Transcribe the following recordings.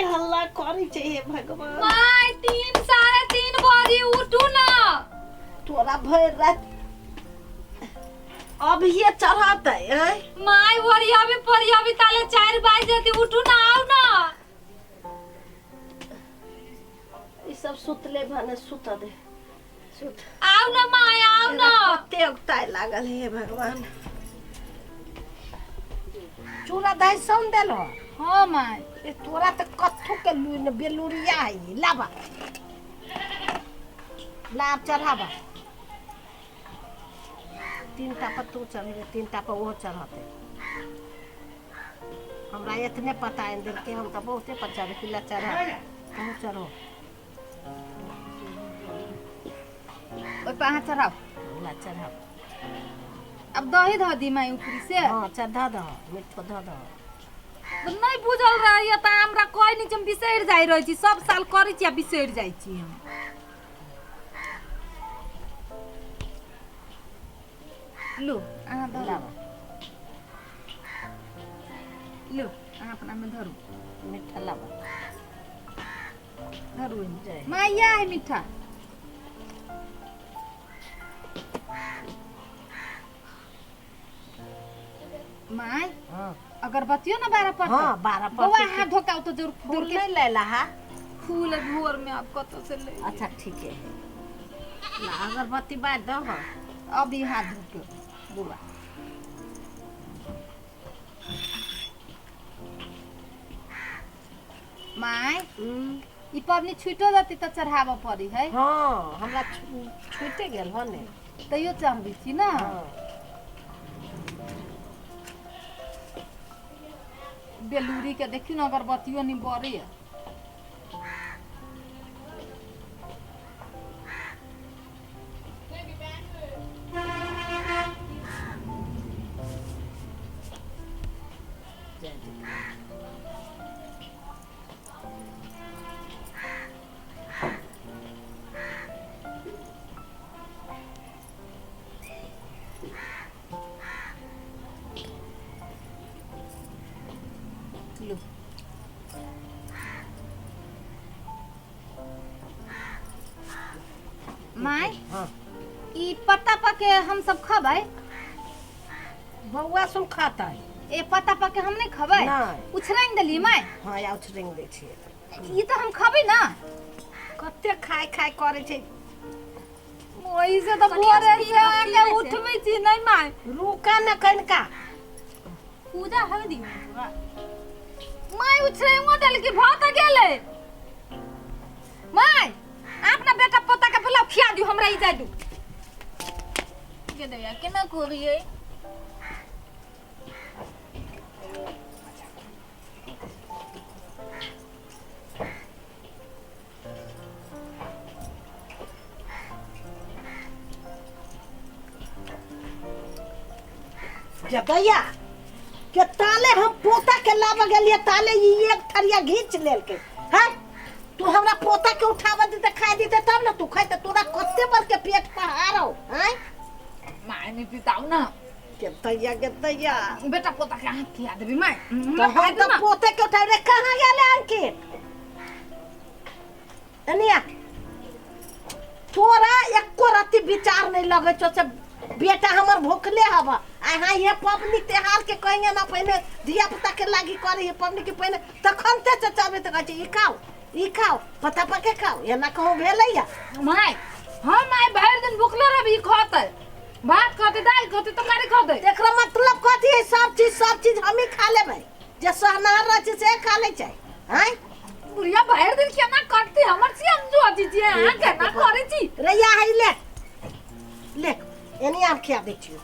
हल्ला करी चाहिए भगवान। माय 3 साढ़े 3 बजे उठू ना। तोरा भर रात अब ये चढ़ाते है। माय वरिया भी ताले 4 बजे देती उठू ना आओ ना। ई सब सुतले भने सुत दे। सुत आओ ना माय आओ ना। कते उगताय लागल है भगवान। चूड़ा दही सन देलो। हां माय ए तोरा त कथु के लुन बेलुरिया है लाबा। लाब चढ़ाबा। 3 टापा तू चढ़े 3 टापा वो चढ़ाते। हमरा इतने पता है दिन के हम तो बहुते पर चढ़े किला चढ़ा। कहूं चढ़ो। ओय पहाड़ चढ़ाओ। ला चढ़ाओ। अब दही ध दी माय ऊपरी से। हां चढ़ा द मिठो ध द। तो नहीं बुझल रही त हमरा कोई नहीं हम बिसैर जाई रही छी सब साल करी छी आ बिसैर जाई छी हम। लो आहा धरावा। लो आहा अपना में धरू। मिठा लाबा। धरू जय। माया है मीठा। माय हां अगरबत्तियों ना 12 पर। हां 12 पर। बवा हाथ धोकाओ तो जरूर फूल नहीं ले लहा। फूल भोर में आप कत से ले। अच्छा ठीक है। ला अगरबत्ती बार दो। अभी हाथ धो के बुआ। माय ई पबनी छुटो जाती त चढ़ावा पड़ी है। हां हमरा छूटे गेल हो ने तैयो चढ़बी छी ना। हां बेलूरी के देखी ना अगरबत्तियों नहीं बड़ी है। लो माय हां ई पत्ता पके हम सब खबै। बउआ सुन खाता है। ए पत्ता पके हम नहीं खबै। नहीं उछराइन देली माय। हां या उछरिंग दे छी। ई तो हम खबै ना। कते खाय खाय करे छै। ओई से तो भोरे से आके उठबै छी नहीं माय। रुका न कनका पूजा हवे दी माय उछराइन देल की भात गेले। माय अपना बेटा पोता के पुलाव खिया दियो हमरा ई जाय दू। के दया केना करिए। जगैया के ताले हम पोता के लाबा गेलिए ताले ई एक थरिया घींच लेल के। हैं तू हमरा पोता के उठावा दे त खाए दीते तब ना तू खाए त तोरा कत्ते बर के पेट पहाड़ो। हैं माय नहीं पिताऊ ना के तैया बेटा पोता के हाथ खिया देबी माय। तो हम तो पोते के उठावे कहां गेले अंकित। अनिया तोरा एको राती विचार नहीं लगे छो से बेटा हमर भूखले हवा। आहा ये पबनी त्योहार के कहिए ना पहले धिया पुता के लागी करे ये पबनी के पहले तखन ते चचाबे त कहै ई खाओ पता पके खाओ या ना कहूं भेलैया। माय हम माय भर दिन भूखले रहबी खाते भात खाते दाल खाते तरकारी खाते। एकरा मतलब कथी है सब चीज हम ही खा लेबै जे सहनार रह छै से खा ले छै। हैं बुढ़िया भर दिन केना करती हमर से हम जो दीजिए हां केना करे छी रैया है ले एनी आम खिया दै छियो।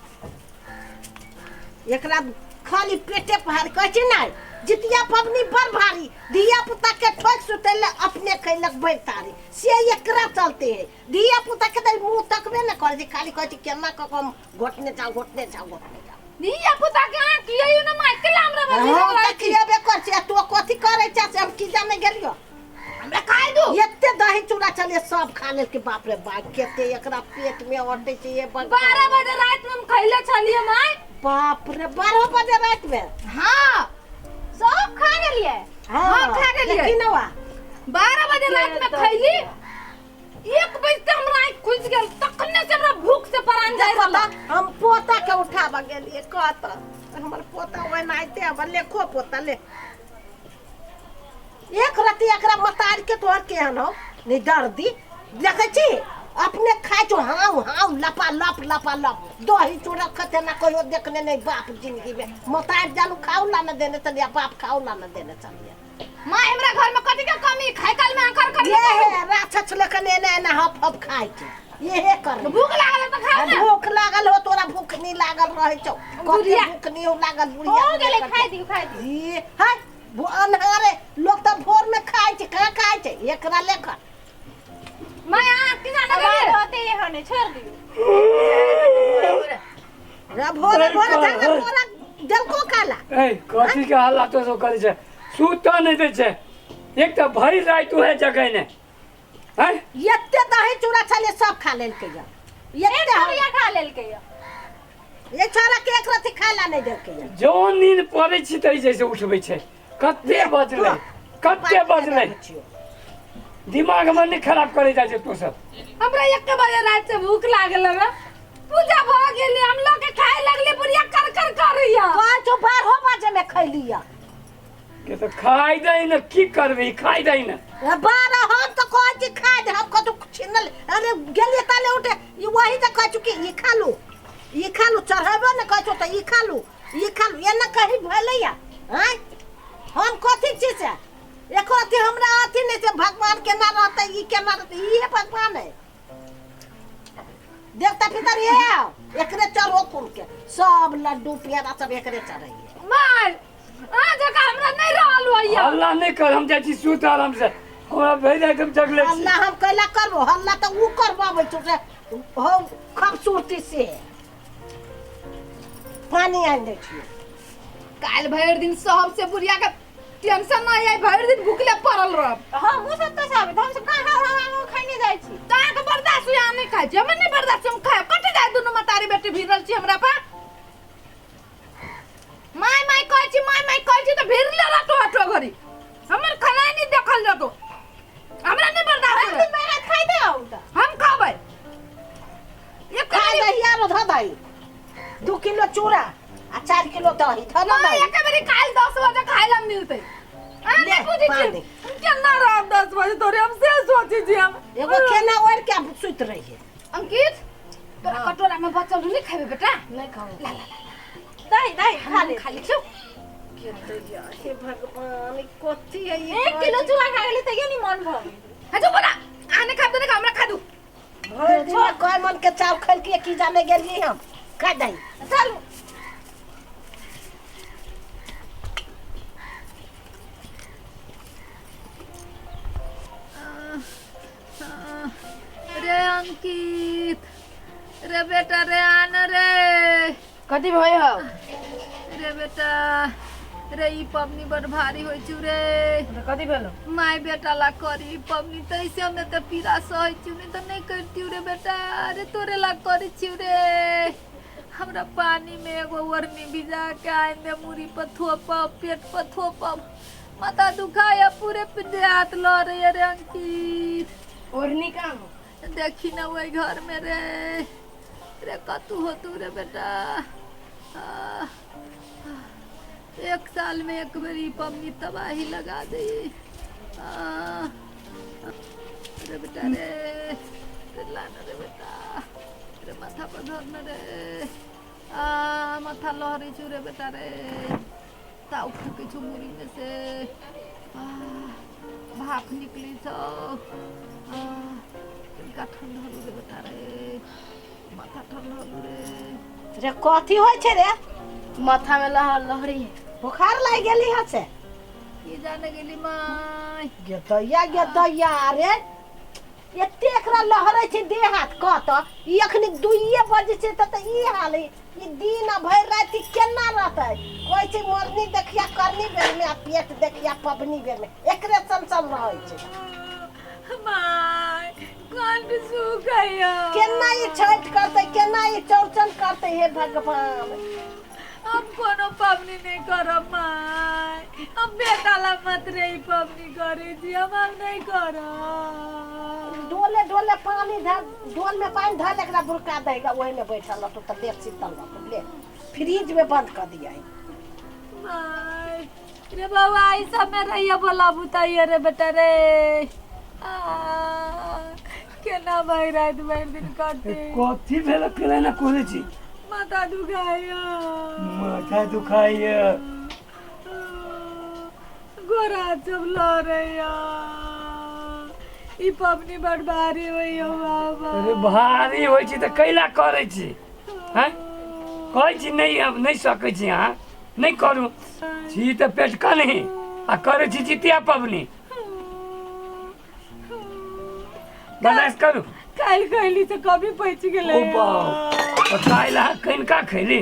एकरा खाली पेटे पहाड़ कहै छै नै जितिया पबनी बड़ भारी धिया पुता के ठोक सुतेले अपने कैलक बैतारी से एकरा चलते है। धिया पुता के मुंह तकबे न करे छै खाली कहै छै केना क हम घोटने जाओ। धिया पुता के हां कियो न माय कलाम रे हां त खियाबे कर छै तो कथि करे छै से हम की जाने गेलियो। हमरा खाइ दो एते दही चूड़ा चले सब खा लेल के बाप रे बाप केते एकरा पेट में अटै छै ये 12 बजे रात में हम खइले छलिए माय। बाप रे 12 बजे रात में हां सब खा गेलिए। हां खा गेलिए लेकिन नवा 12 बजे रात में खैली 1 बजे तक हमरा आँख खुज गेल तखने से हमरा भूख से परान जाय रहल हम पोता के उठाबा गेलिए कहत हमर पोता ओए नाइते अब लेखो पोता ले एक रति एकरा मतार के तोर केहन हो नि दर्दी देखे छी अपने खाए छो हाउ हाउ लपा लप दही चूड़ा खते ना कोई देखने नहीं बाप जिंदगी में मतार जालू खाऊ ला न देने चलिए बाप खाऊ ला न देने चलिए मां हमरा घर में कथि के कमी खाए काल में आखर कर ये है राक्षस लेकर ने ना हप हप खाए के ये है कर भूख लागल त खाओ ना भूख लागल हो तोरा भूख नहीं लागल रहे छौ कते भूख नहीं हो लागल बुढ़िया हो गेले खाए दी ये हाय अनहारे लोग तो भोर में खाए छे कहां खाए छे एकरा लेकर मैं आ कि जाने गेली होते हने छोड़ दियो रे भोर जाना तोरा दिल को काला ए कथी के हल्ला तो सो करे छे सूत नहीं दे छे एक तो भरी रात तू है जगह ने हैं एते दही चूड़ा छले सब खा लेल के ये छोरिया खा लेल के ये छोरा के एक रति खाला नहीं देल के जो नींद पड़े छी तई जैसे उठबै छे कते बजले दिमाग में नहीं खराब करे जाय छे तू सब हमरा 1 बजे रात से भूख लागल है पूजा भ गेली हम लोग के खाए लगले बुढ़िया कर करैया कह जो 12 बजे में खैलिया के तो खाई दई न की करबी खाई दई न 12 हम तो कह छी खा दे हम कतो छिनल अरे गेलिए ताले उठे ये वही तो कह चुकी ये खा लू चढ़ाबो न कह तो ये खा लू ये न कहीं भलैया हैं हम कथि चीज है एको अथी हमरा अथी नहीं से भगवान के ना रहते ई के ना रहते ई है भगवान है देवता पितर ये एकरे चढ़ो कुल के सब लड्डू पेड़ा सब एकरे चढ़ाइए मार आ जगह हमरा नहीं रहल होइया हल्ला नहीं कर हम जाई छी सूत आराम से हमरा भेज एकदम जगले छी अल्लाह हम कैला करबो हल्ला तो ऊ करबाबै छु से हो खूबसूरती से पानी आन दे छी काल भर दिन सहब से बुढ़िया के टेंशन ना आई भर दिन भूखले पड़ल रह हां मु सब तो सब हम सब हां खैनी जाय छी ता के बर्दाश्त या नहीं खाए जे मन नहीं बर्दाश्त हम खाए कट जाए दोनों मतारी बेटी भिरल छी हमरा पा माय कहै छी तो भिरले रटो घरी हमर खाना नहीं देखल जतो हमरा नहीं बर्दाश्त दिन में खाइ दे औ हम खाबै ये खा दहिया रो ध दई 2 किलो चूड़ा आ 4 किलो दही थना मां दही एक बारी काल 10 बजे खाइला मिलते आ ले, नहीं बुझी पानी। छी केना रात 10 बजे तोरे हम से सोची छी हम एगो केना ओर के सुत रही है अंकित तोरा कटोरा में बचल नहीं खाबे बेटा नहीं खाओ ला दही खा ले छो के दैया हे भगवान कोथी है ये 1 किलो चूड़ा खा गेली त ये नहीं मन भ है जो बोला आने खा दे हमरा खा दू भर दिन कोई मन के चाव खल के की जाने गेलिए हम खा दई चल रे अंकित रे बेटा रे आन रे कथी भयो रे बेटा रे ई पबनी बड़ भारी होइ छु रे कथी भेलो माय बेटा ला करी पबनी तैसे हमें तो पीड़ा सही छु नहीं तो नहीं करती रे बेटा रे तोरे ला करी छु रे हमरा पानी में एगो वर्मी भिजा के आइन दे मुरी पर थोप पेट पर थोप माथा दुखाया पूरे पे हाथ लो रे रे अंकित ओरनी काम देखी ना वही घर में रे कतू हो तू रे बेटा 1 साल में एक बारी पबनी तबाही लगा दे रे बेटा रे लाना रे बेटा रे माथा पर धरना रे माथा लहरी छु रे बेटा रे ताऊ फूके छु मुरी में से भाप निकली छो का ठंडा रे बेटा रे माथा ठंडा रे कथी होय छे रे माथा में लहरी है बुखार लाग गेली ह से ये जाने गेली माय गे दैया रे एते एकरा लहरै छै देह हाथ कत ई अखनी 2 बजे छै त ई हाल ई दिन भर रात केना रहतै कोइ छै मोरनी देखिया करनी बेर में आ पेट देखिया पबनी बेर में एकरे संसन रहै छै माय कंठ सुखाया केना ई छठ करतै केना ई चौरचन करतै हे भगवान हम कोनो पबनी नहीं करब माय हम बेटा ला मत रे ई पबनी करे जी हम नहीं करा डोले डोले पानी धर डोल में पानी धर एकरा बुरका देगा वही में बैठल रह तो देख शीतल रह ले फ्रिज में बंद कर दिया है माय रे बाबा आई सब में रहिए बोला बुताइए रे बेटा रे केना भाई रात भर दिन काटे कथी भेल केला ना कोले छी माथा दुखाया माथा दुखाइए गोरा सब लड़ैया ई पबनी बड़ भारी होई हो बाबा अरे भारी होइ छी त कैला करै छी हैं कहै छी नहीं हम नहीं सकै छी अहाँ नहीं करू छी त पेट कनी आ करै छी जितिया पबनी बर्दाश्त करू काल खैली से कभी पैच गेले ओ बाप काल्हि अहाँ कनिका खैली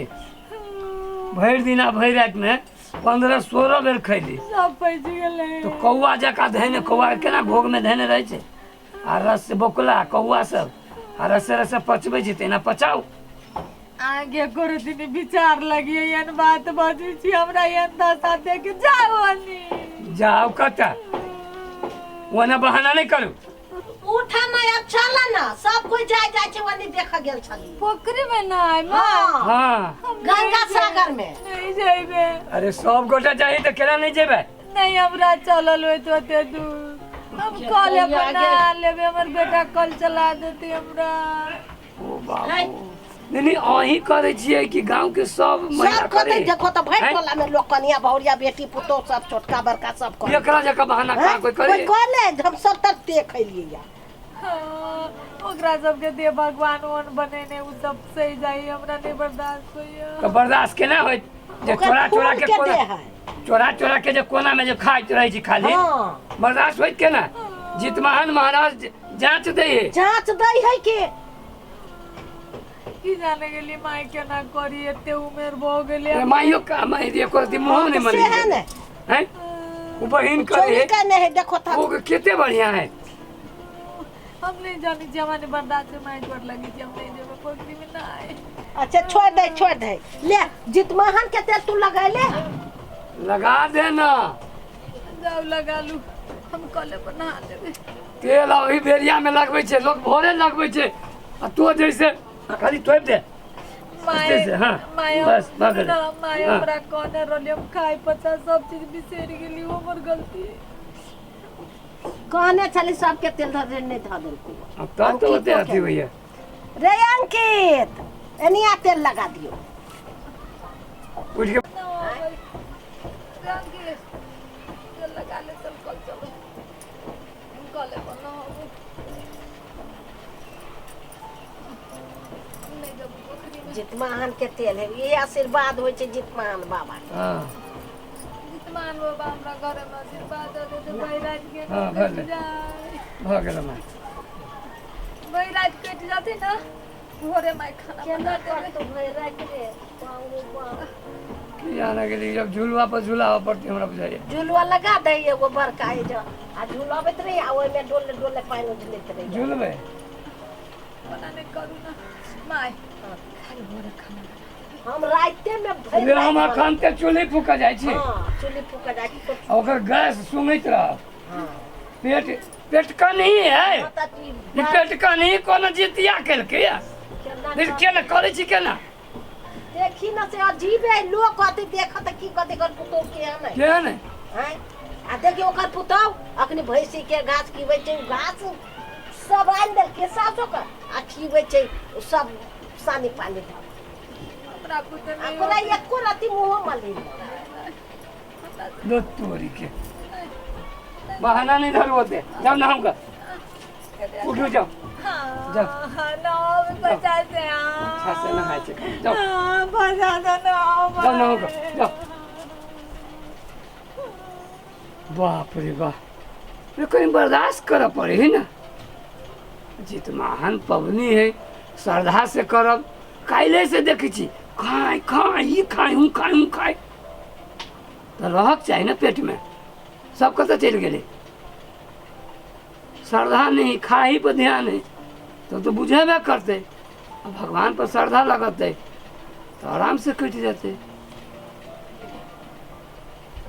भरि दिना भरि रातिमे 15-16 बेर खैली सब पैच गेले तो कौआ जका धैने कौआ केना भोगमे धैने रहै छै आ रस से बोकला कौआ सब आ रसे रसे पचबै छै तेना पचाउ आगे करो दिन विचार लगिए एन बात बाजू छी हमरा एन दशा देख जाओ अनि जाओ कता ओना बहाना नहीं करू उठा ना अब चला ना सब कोई जाय जाय छै वनी देख गेल छली पोखरी में ना है मां हां हाँ गंगा सागर में नहीं जेबे अरे सब गोटा चाहिए तो केना नहीं जेबै नहीं हमरा चलल होय तो ते दूर हम कल बना लेबे हमर बेटा कल चला देते हमरा ओ बाबू नहीं अहीं करे छियै कि गांव के सब महिला सब कहते करे देखो तो भैट हैं? टोला में लोग कनिया बहुरिया बेटी पुतो सब छोटका बड़का सब करे एकरा जका बहाना का कोई करे कोई करे हम सब तक देख लिए या हाँ, ओकरा सबके दे भगवान ओन बनेने उ सब सही जाई हमरा नहीं बर्दाश्त होइया तो बर्दाश्त केना होय जे ओकर चोरा चोरा खून के के कोना दे है चोरा चोरा के जे कोना में जे खाइत रहै छी खाली हां बर्दाश्त होइत केना जितमान महाराज जांच दे जांच दई है कि की जाने गेली माई केना करी एते उमेर भ गेले अरे माइयो का माई रे को दी मुंह नहीं से है मनी ने हैं वो बहिन करे चोरी का नहीं देखो था वो कितने बढ़िया है हम नहीं जानी जवानी बर्दाश्त से माई चोट लगी थी हम नहीं जेबे पोखरी में ना आए अच्छा छोड़ दे ले जितमहन के तेल तू लगा ले लगा देना जाओ लगा लू हम कले बना लेबे तेल अभी बेरिया में लगबै छै लोग भोरे लगबै छै आ तो जैसे खाली तोड़ दे माई से, हाँ, माई बस, भाग गए। ना माई हाँ। हमरा कोने रोली हम खाई पचा सब चीज बिसेर गेली हमर गलती कहने चली सबके तेल धर दे नहीं धर दे अब तब तो होते आती भैया रे अंकित एनिया तेल लगा दियो उठ के रंगे चल लगा ले चल कल चलो हम कले बना हो नहीं जब पोखरी में जितमहन के तेल है ये आशीर्वाद होय छै जितमहन बाबा के। हां जितमान बाबा हमरा घरे में आशीर्वाद दे दे बैराज के हाँ, भले। भ गेल मां बैराज कट जाते ना भोरे माई खाना बना देबे तो भई राख रे पाऊ बा की आने के लिए जब झूलवा पर झूलावा पड़ती हमरा बुझाइए झुलवा लगा दे एगो बड़का है जो आ झुलाबत रही आ ओय में डोले डोले पानी उझलत रही झूलबे बना नहीं करू ना माई हम राते में भई रे हम अखन के चूल्ही फूका जाइ छी हां चुली फूका जाती तो आ ओकर गैस सुंगैत रह हां पेट पेट का नहीं है पता की ई पेट का नहीं कोनो जितिया केलकै या फिर केना करे छी केना देखी ना से अजीब है लोग कहते देखत की कहते कर पुतो के है नहीं के ने हैं आ देखियो ओकर पुतो अखनी भैंसी के घास खीबै छै घास सब आन दे के सासो का आ खीबै छै सब सानी पानी द हमरा पुत्र आ नहीं तोरा एको राती मुंह मली दो तोरी के बहाना नहीं धर होते जाओ ना हमका उठो जाओ जाओ। हाँ ना बचा से अच्छा से नहाय छै जाओ बचा दो ना जाओ ना हमका जाओ बाप रे बाप रे कहीं बर्दाश्त कर पड़े है ना जित महान पवनी है श्रद्धा से करब काल्हि से देखै छी खाए ई खाए तो रहक चाही ना पेट में सब कतऽ चलि गेलै श्रद्धा नहीं खाही पर ध्यान है तो बुझेबे करते भगवान पर श्रद्धा लगते तो आराम से कटि जेतै